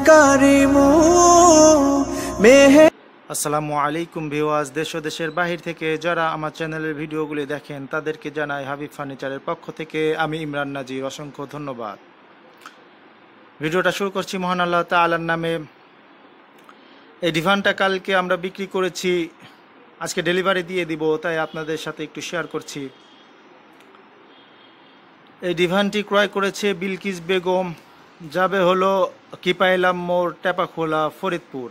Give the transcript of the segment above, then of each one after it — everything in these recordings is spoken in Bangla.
কারিমু মেহে। আসসালামু আলাইকুম ভিউয়ার্স, দেশ ও দেশের বাহির থেকে যারা আমার চ্যানেলের ভিডিওগুলি দেখেন তাদেরকে জানাই হাবিব ফার্নিচারের পক্ষ থেকে আমি ইমরান নাজির অসংখ্য ধন্যবাদ। ভিডিওটা শুরু করছি মহান আল্লাহ তাআলার নামে। এই ডিভানটা কালকে আমরা বিক্রি করেছি, আজকে ডেলিভারি দিয়ে দিব, তাই আপনাদের সাথে একটু শেয়ার করছি। এই ডিভানটি ক্রয় করেছে বিলকিস বেগম, যাবে হলো কিপাইলাম মোড়, টেপাখোলা, ফরিদপুর।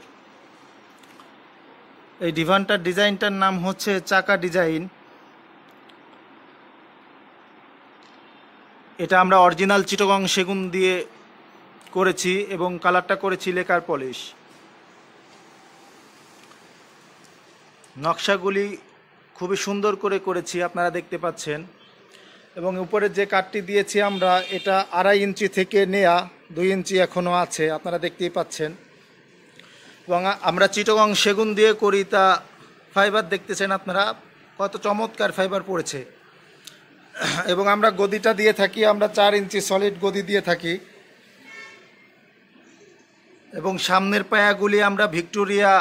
এই ডিভানটার ডিজাইনটার নাম হচ্ছে চাকা ডিজাইন। এটা আমরা অরিজিনাল চিটাগং সেগুন দিয়ে করেছি এবং কালারটা করেছি লেকার পলিশ। নকশাগুলি খুবই সুন্দর করে করেছি, আপনারা দেখতে পাচ্ছেন। এবং উপরে যে কাঠটি দিয়েছি আমরা, এটা 2.5 ইঞ্চি থেকে নেয়া, 2 ইঞ্চি এখনও আছে, আপনারা দেখতেই পাচ্ছেন। এবং আমরা চিটাগং সেগুন দিয়ে করি, তা ফাইবার দেখতেছেন আপনারা কত চমৎকার ফাইবার পড়েছে। এবং আমরা গদিটা দিয়ে থাকি, আমরা 4 ইঞ্চি সলিড গদি দিয়ে থাকি। এবং সামনের পায়াগুলি আমরা ভিক্টোরিয়া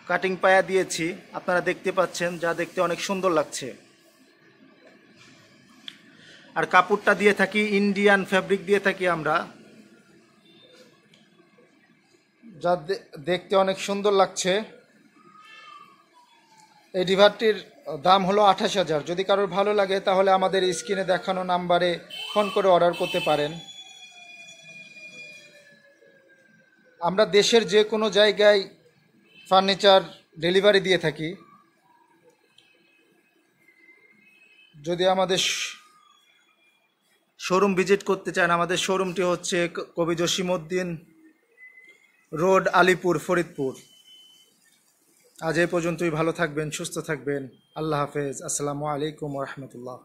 কাটিং পায়া দিয়েছি, আপনারা দেখতে পাচ্ছেন, যা দেখতে অনেক সুন্দর লাগছে। আর কাপড়টা দিয়ে থাকি ইন্ডিয়ান ফ্যাব্রিক দিয়ে থাকি আমরা, যা দেখতে অনেক সুন্দর লাগছে। এই ডিভারটির দাম হলো 28,000। যদি কারোর ভালো লাগে তাহলে আমাদের স্ক্রিনে দেখানো নাম্বারে ফোন করে অর্ডার করতে পারেন। আমরা দেশের যে কোনো জায়গায় ফার্নিচার ডেলিভারি দিয়ে থাকি। যদি আমাদের শোরুম ভিজিট করতে চান, আমাদের শোরুমটি হচ্ছে কবি জসিমউদ্দিন রোড, আলিপুর, ফরিদপুর। আজ এই পর্যন্তই। ভালো থাকবেন, সুস্থ থাকবেন। আল্লাহ হাফেজ। আসসালামু আলাইকুম ওয়া রাহমাতুল্লাহ।